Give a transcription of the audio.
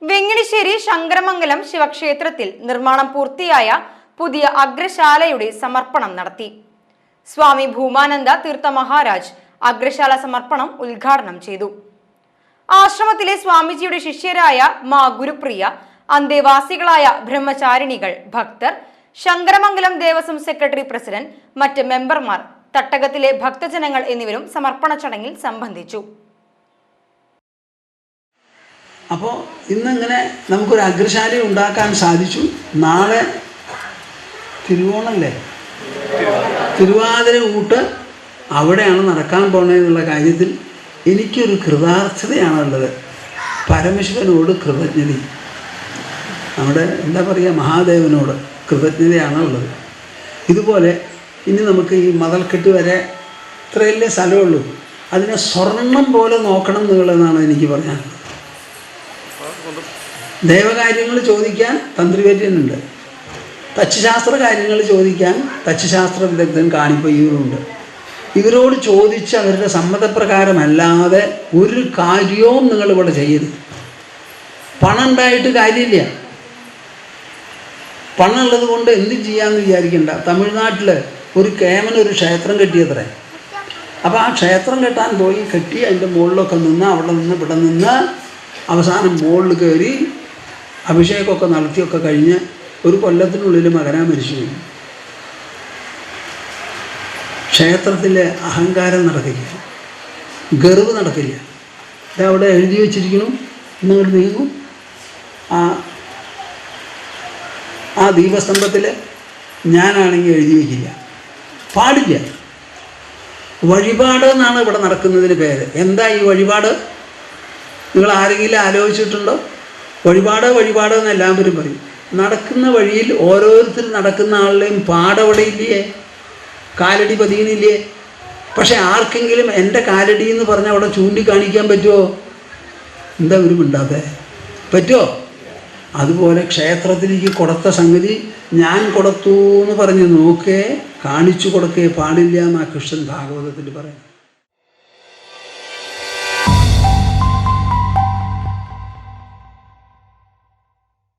വെങ്ങിണിശ്ശേരി ശങ്കരമംഗലം ശിവക്ഷേത്രത്തിൽ നിർമ്മാണം പൂർത്തിയായ പുതിയ അഗ്രശാലയുടെ സമർപ്പണം നടത്തി. സ്വാമി ഭൂമാനന്ദ തീർത്ഥ മഹാരാജ് അഗ്രശാല സമർപ്പണം ഉദ്ഘാടനം ചെയ്തു. ആശ്രമത്തിലെ സ്വാമിജിയുടെ ശിഷ്യരായ മാ ഗുരുപ്രിയ, അന്തേവാസികളായ ബ്രഹ്മചാരിണികൾ, ഭക്തർ, ശങ്കരമംഗലം ദേവസ്വം സെക്രട്ടറി പ്രസിഡന്റ്, മറ്റ് മെമ്പർമാർ, തട്ടകത്തിലെ ഭക്തജനങ്ങൾ എന്നിവരും സമർപ്പണ ചടങ്ങിൽ സംബന്ധിച്ചു. അപ്പോൾ ഇന്നിങ്ങനെ നമുക്കൊരു അഗ്രശാല ഉണ്ടാക്കാൻ സാധിച്ചു. നാളെ തിരുവോണമല്ലേ, തിരുവാതിര കൂട്ട് അവിടെയാണ് നടക്കാൻ പോണതെന്നുള്ള കാര്യത്തിൽ എനിക്കൊരു കൃതാർത്ഥതയാണുള്ളത്. പരമശിവനോട് കൃതജ്ഞത, നമ്മുടെ എന്താ പറയുക, മഹാദേവനോട് കൃതജ്ഞതയാണ് ഉള്ളത്. ഇതുപോലെ ഇനി നമുക്ക് ഈ മതൽക്കെട്ട് വരെ ഇത്രയല്ലേ സ്ഥലമുള്ളൂ, അതിനെ സ്വർണം പോലെ നോക്കണം എന്നുള്ളതാണ് എനിക്ക് പറയാനുള്ളത്. ദേവകാര്യങ്ങൾ ചോദിക്കാൻ തന്ത്രിവര്യനുണ്ട്, തച്ചുശാസ്ത്ര കാര്യങ്ങൾ ചോദിക്കാൻ തച്ചുശാസ്ത്ര വിദഗ്ധൻ കാണിപ്പയ്യൂരുണ്ട്. ഇവരോട് ചോദിച്ച് അവരുടെ സമ്മതപ്രകാരമല്ലാതെ ഒരു കാര്യവും നിങ്ങളിവിടെ ചെയ്യരുത്. പണം ഉണ്ടായിട്ട് കാര്യമില്ല. പണം ഉള്ളത് കൊണ്ട് എന്ത് ചെയ്യാമെന്ന് വിചാരിക്കണ്ട. തമിഴ്നാട്ടിൽ ഒരു കേമനൊരു ക്ഷേത്രം കെട്ടിയത്രേ. അപ്പോൾ ആ ക്ഷേത്രം കെട്ടാൻ പോയി കെട്ടി അതിൻ്റെ മുകളിലൊക്കെ നിന്ന് അവിടെ നിന്ന് ഇവിടെ നിന്ന് അവസാനം മുകളിൽ കയറി അഭിഷേകമൊക്കെ നടത്തിയൊക്കെ കഴിഞ്ഞ് ഒരു കൊല്ലത്തിനുള്ളിൽ മകനാ മരിച്ചുപോയി. ക്ഷേത്രത്തിലെ അഹങ്കാരം നടക്കില്ല, ഗർവ് നടക്കില്ല. ഇതവിടെ എഴുതി വച്ചിരിക്കണം, ഇന്നങ്ങോട്ട് നീങ്ങും. ആ ദീപസ്തംഭത്തിൽ ഞാനാണെങ്കിൽ എഴുതി വയ്ക്കില്ല, പാടില്ല. വഴിപാട് എന്നാണ് ഇവിടെ നടക്കുന്നതിന് പേര്. എന്താ ഈ വഴിപാട്? നിങ്ങൾ ആരെങ്കിലും ആലോചിച്ചിട്ടുണ്ടോ? വഴിപാട് വഴിപാട് എന്ന് എല്ലാവരും പറയും. നടക്കുന്ന വഴിയിൽ ഓരോരുത്തർ നടക്കുന്ന ആളുടെയും പാടവിടെയില്ലേ, കാലടി പതിയുന്നില്ലേ? പക്ഷെ ആർക്കെങ്കിലും എൻ്റെ കാലടി എന്ന് പറഞ്ഞാൽ അവിടെ ചൂണ്ടിക്കാണിക്കാൻ പറ്റുമോ? എന്താ ഒരു മിണ്ടാതെ? പറ്റുമോ? അതുപോലെ ക്ഷേത്രത്തിലേക്ക് കൊടുത്ത സംഗതി ഞാൻ കൊടുത്തു എന്ന് പറഞ്ഞ് നോക്കേ, കാണിച്ചു കൊടുക്കേ പാടില്ല എന്നാണ് കൃഷ്ണൻ ഭാഗവതത്തിൽ പറയുന്നത്.